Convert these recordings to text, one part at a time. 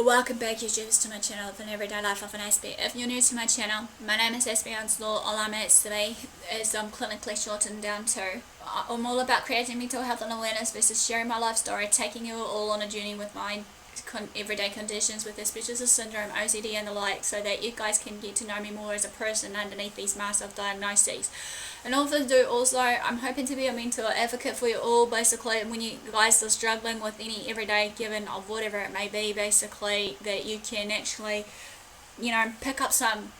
Welcome back YouTubers to my channel, The Everyday Life of an Aspie. If you're new to my channel, my name is AspieAnswersAll. All I'm at today is clinically shortened down to I'm all about creating mental health and awareness versus sharing my life story, taking you all on a journey with my everyday conditions with Asperger's syndrome, OCD and the like, so that you guys can get to know me more as a person underneath these massive diagnoses. And also, I'm hoping to be a mental advocate for you all, basically, when you guys are struggling with any everyday given of whatever it may be, basically, that you can actually, pick up some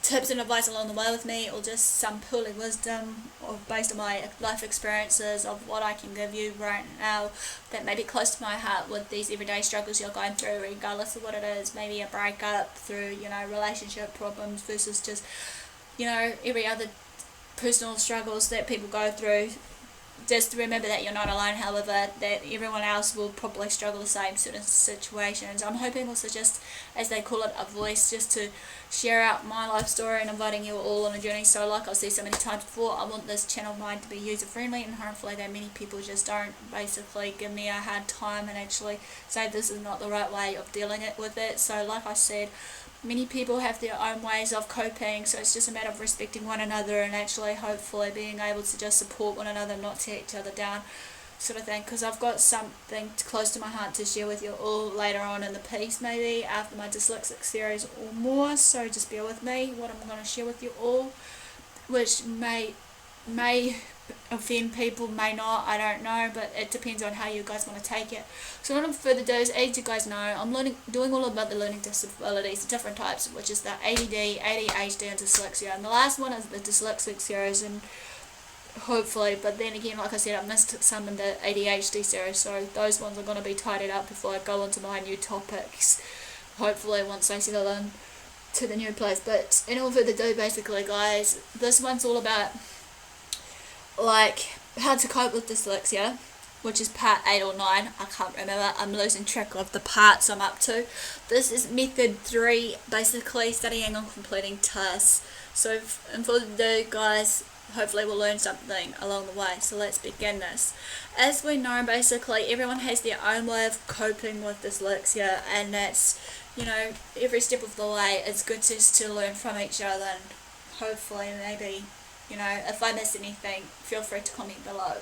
tips and advice along the way with me, or just some purely wisdom or based on my life experiences of what I can give you right now that may be close to my heart with these everyday struggles you're going through, regardless of what it is. Maybe a breakup, through relationship problems, versus just every other personal struggles that people go through. Just remember that you're not alone, however, that everyone else will probably struggle the same sort of situations. I'm hoping also, just as they call it, a voice, just to share out my life story and inviting you all on a journey. So like I've said so many times before, I want this channel of mine to be user friendly, and hopefully that many people just don't basically give me a hard time and actually say this is not the right way of dealing with it. So like I said, many people have their own ways of coping, so it's just a matter of respecting one another and actually hopefully being able to just support one another, not tear each other down, sort of thing. Because I've got something close to my heart to share with you all later on in the piece, maybe after my dyslexic series or more, so just bear with me what I'm going to share with you all, which may offend people, may not, I don't know, but it depends on how you guys want to take it. So without further ado, as you guys know, I'm doing all about the learning disabilities, the different types, which is the ADD, ADHD and dyslexia, and the last one is the dyslexic series, and hopefully, but then again, like I said, I missed some in the ADHD series, so those ones are going to be tidied up before I go on to my new topics, hopefully once I settle in to the new place. But in all further ado, basically guys, this one's all about how to cope with dyslexia, which is part 8 or 9, I can't remember, I'm losing track of the parts I'm up to. This is method 3, basically studying on completing tasks. So for the guys, hopefully we'll learn something along the way. So let's begin this. As we know, basically everyone has their own way of coping with dyslexia, and that's, every step of the way it's good just to learn from each other, and hopefully maybe if I miss anything, feel free to comment below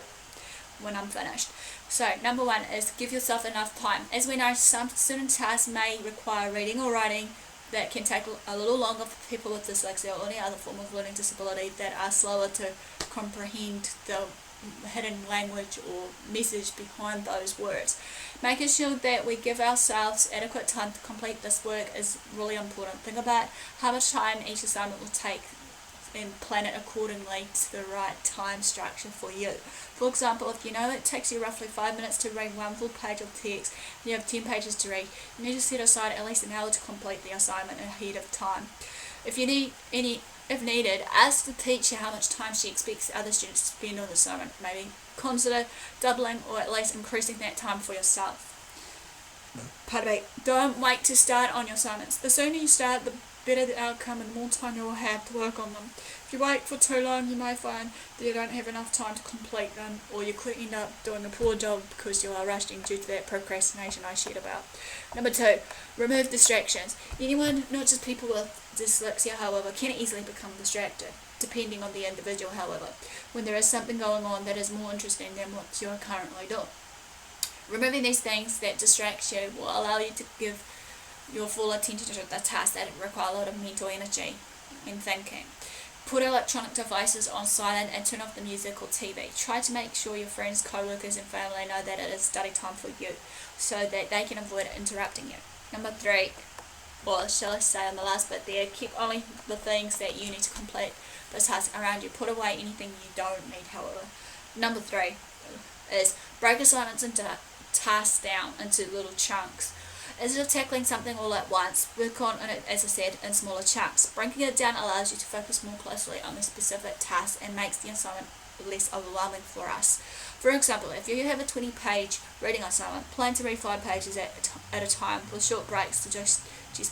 when I'm finished. So number 1 is give yourself enough time. As we know, some certain tasks may require reading or writing that can take a little longer for people with dyslexia or any other form of learning disability that are slower to comprehend the hidden language or message behind those words. Making sure that we give ourselves adequate time to complete this work is really important. Think about how much time each assignment will take and plan it accordingly to the right time structure for you. For example, if it takes you roughly 5 minutes to read one full page of text, and you have 10 pages to read, you need to set aside at least an hour to complete the assignment ahead of time. If needed, ask the teacher how much time she expects other students to spend on the assignment. Maybe consider doubling or at least increasing that time for yourself. Pardon me. Don't wait to start on your assignments. The sooner you start, the better the outcome and more time you will have to work on them. If you wait for too long, you may find that you don't have enough time to complete them, or you could end up doing a poor job because you are rushing due to that procrastination I shared about. Number 2, remove distractions. Anyone, not just people with dyslexia, however, can easily become distracted, depending on the individual, however, when there is something going on that is more interesting than what you are currently doing. Removing these things that distract you will allow you to give your full attention to the tasks that require a lot of mental energy and thinking. Put electronic devices on silent and turn off the music or TV. Try to make sure your friends, co-workers and family know that it is study time for you, so that they can avoid interrupting you. Number 3, or shall I say on the last bit there, keep only the things that you need to complete the task around you. Put away anything you don't need, however. Number 3 is break assignments into tasks down into little chunks. Instead of tackling something all at once, work on it, as I said, in smaller chunks. Breaking it down allows you to focus more closely on the specific task and makes the assignment less overwhelming for us. For example, if you have a 20-page reading assignment, plan to read 5 pages at a time with short breaks to just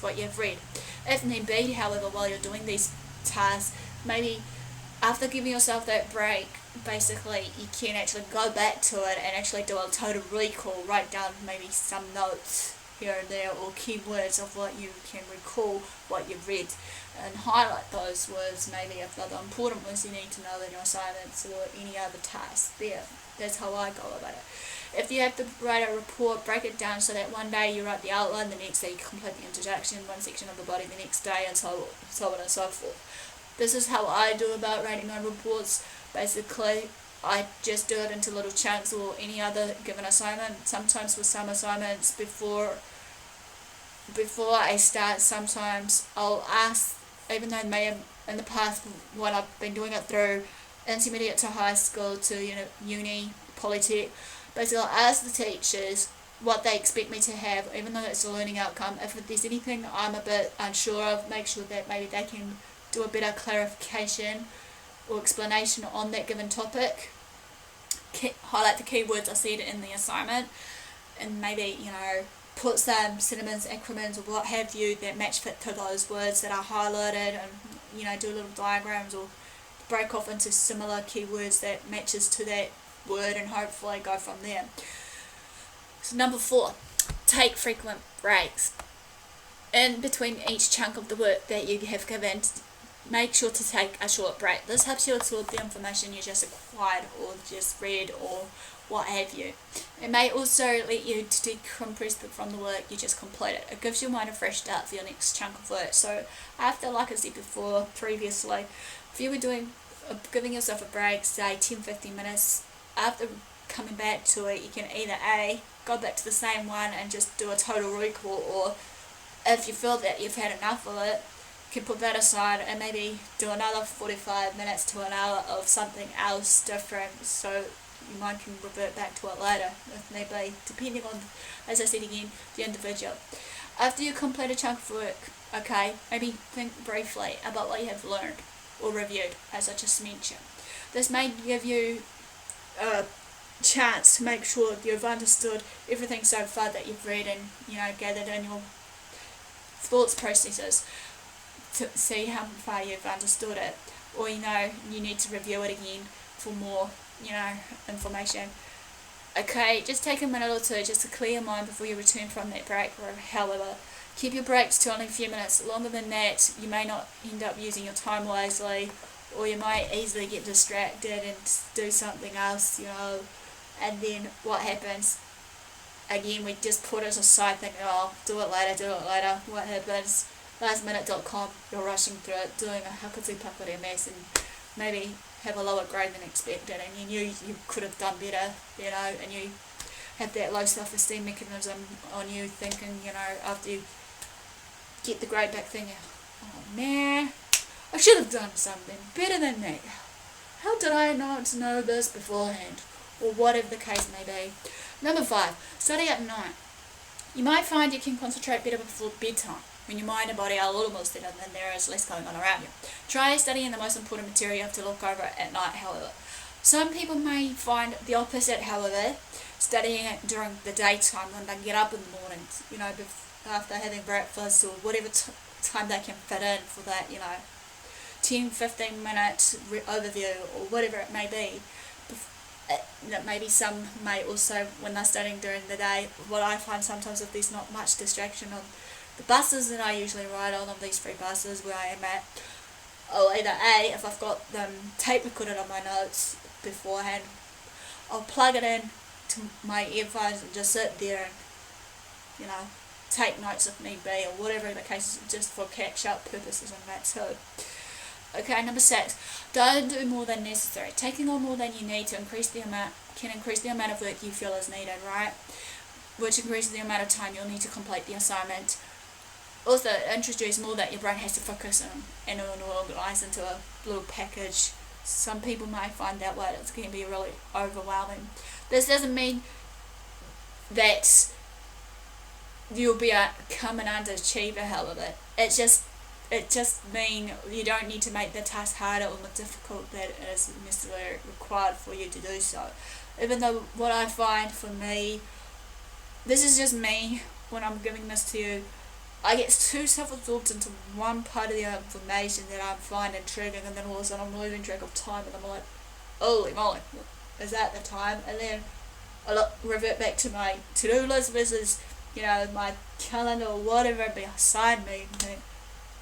what you have read. If need be, however, while you're doing these tasks, maybe after giving yourself that break, basically you can actually go back to it and actually do a total recall, write down maybe some notes here and there, or keywords of what you can recall what you've read, and highlight those words maybe if they're the important ones you need to know in your assignments or any other tasks there. That's how I go about it. If you have to write a report, break it down so that one day you write the outline, the next day you complete the introduction, one section of the body the next day, and so on and so forth. This is how I do about writing my reports. Basically, I just do it into little chunks or any other given assignment. Sometimes with some assignments, before I start, sometimes I'll ask, even though in the past when I've been doing it through intermediate to high school to uni, polytech, basically I'll ask the teachers what they expect me to have, even though it's a learning outcome. If there's anything I'm a bit unsure of, make sure that maybe they can do a better clarification or explanation on that given topic. Highlight the keywords I said in the assignment, and maybe put some synonyms, acronyms, or what have you that match fit to those words that are highlighted, and do little diagrams or break off into similar keywords that matches to that word, and hopefully go from there. So number 4, take frequent breaks. In between each chunk of the work that you have given, make sure to take a short break. This helps you absorb the information you just acquired or just read or what have you. It may also let you to decompress from the work you just completed. It gives your mind a fresh start for your next chunk of work. So after, like I said before previously, if you were giving yourself a break, say 10-15 minutes, after coming back to it, you can either A, go back to the same one and just do a total recall, or if you feel that you've had enough of it, you can put that aside and maybe do another 45 minutes to an hour of something else different, so your mind can revert back to it later if need be, depending on, as I said again, the individual. After you complete a chunk of work, okay, maybe think briefly about what you have learned or reviewed, as I just mentioned. This may give you a chance to make sure that you've understood everything so far that you've read and gathered in your thoughts processes, to see how far you've understood it, or you need to review it again for more information. Okay, just take a minute or two just to clear your mind before you return from that break. Or however, keep your breaks to only a few minutes. Longer than that, you may not end up using your time wisely, or you might easily get distracted and do something else, and then what happens? Again, we just put it aside thinking, oh, do it later. What happens? Lastminute.com, you're rushing through it, doing a hakati-pakari mess, and maybe have a lower grade than expected, and you knew you could have done better, and you have that low self-esteem mechanism on you thinking, after you get the grade back thinking, oh man, I should have done something better than that. How did I not know this beforehand? Or whatever the case may be. Number 5, study at night. You might find you can concentrate better before bedtime, when your mind and body are a little more settled and there is less going on around you. Try studying the most important material you have to look over at night, however. Some people may find the opposite, however, studying it during the daytime when they get up in the morning, after having breakfast or whatever time they can fit in for that, 10-15 minute overview or whatever it may be. Maybe some may also, when they're studying during the day, what I find sometimes, if there's not much distraction on the buses that I usually ride on these 3 buses where I am at, I'll either A, if I've got them tape recorded on my notes beforehand, I'll plug it in to my earphones and just sit there and take notes if need be, or whatever the case is, just for catch-up purposes and that too. Okay, number 6, don't do more than necessary. Taking on more than you need to can increase the amount of work you feel is needed, right? Which increases the amount of time you'll need to complete the assignment. Also, introduce more that your brain has to focus on and organise into a little package. Some people may find that way it's going to be really overwhelming. This doesn't mean that you'll become an underachiever, however. It just means you don't need to make the task harder or more difficult than it is necessarily required for you to do so. Even though what I find for me, this is just me when I'm giving this to you, I get too self-absorbed into one part of the information that I'm finding triggering, and then all of a sudden I'm losing track of time, and I'm like, holy moly, is that the time? And then I revert back to my to-do list versus my calendar or whatever beside me and think,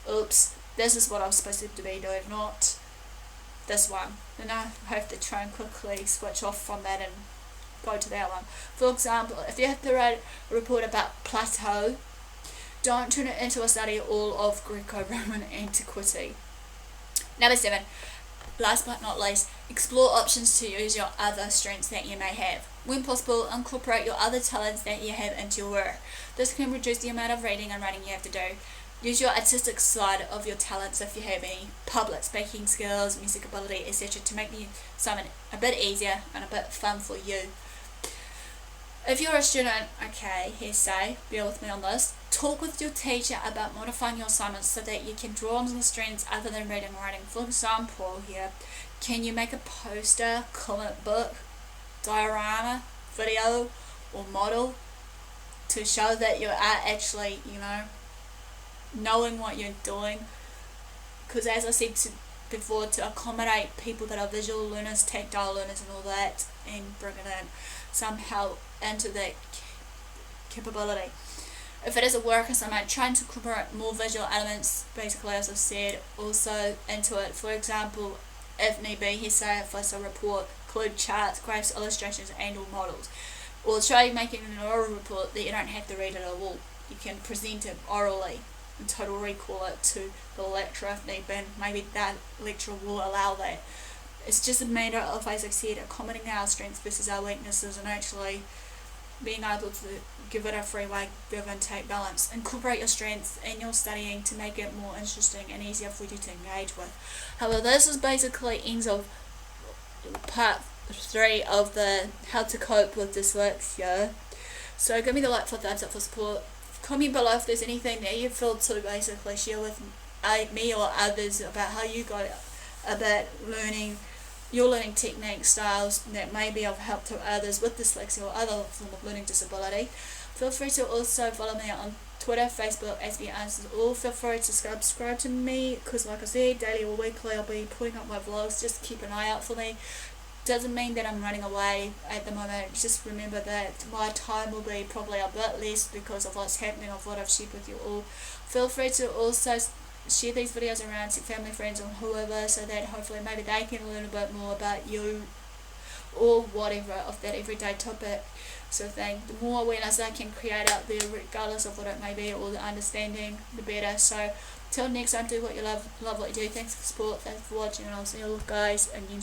oops, this is what I'm supposed to be doing, not this one. And I have to try and quickly switch off from that and go to that one. For example, if you have to write a report about Plato, don't turn it into a study all of Greco-Roman antiquity. Number 7, last but not least, explore options to use your other strengths that you may have. When possible, incorporate your other talents that you have into your work. This can reduce the amount of reading and writing you have to do. Use your artistic side of your talents if you have any, public speaking skills, music ability, etc. to make the assignment a bit easier and a bit fun for you. If you're a student, okay, bear with me on this, talk with your teacher about modifying your assignments so that you can draw on the strengths other than reading and writing. For example, here, can you make a poster, comic book, diorama, video, or model to show that you are actually, knowing what you're doing? Because as I said before, to accommodate people that are visual learners, tactile learners and all that, and bring it in somehow into that capability. If it is a work assignment, trying to incorporate more visual elements, basically as I've said, also into it. For example, if need be, if it's a report, include charts, graphs, illustrations and or models. Or try making an oral report that you don't have to read it at all. You can present it orally and total recall it to the lecturer if need be, and maybe that lecturer will allow that. It's just a matter of, as I said, accommodating our strengths versus our weaknesses and actually being able to give it a freeway, give and take balance. Incorporate your strengths in your studying to make it more interesting and easier for you to engage with. However, this is basically ends of part 3 of the how to cope with dyslexia. So give me the like for thumbs up for support. Comment below if there's anything that you feel to basically share with me or others about how you go about learning your learning technique styles that may be of help to others with dyslexia or other form of learning disability. Feel free to also follow me on Twitter, Facebook, AspieAnswersAll. Feel free to subscribe to me because, like I said, daily or weekly I'll be putting up my vlogs. Just keep an eye out for me. Doesn't mean that I'm running away at the moment. Just remember that my time will be probably a bit less because of what's happening, of what I've shared with you all. Feel free to also share these videos around to family, friends or whoever, so that hopefully maybe they can learn a bit more about you or whatever of that everyday topic. So the more awareness I can create out there, regardless of what it may be, or the understanding, the better. So till next time, do what you love what you do. Thanks for support, thanks for watching, and I'll see you all guys again.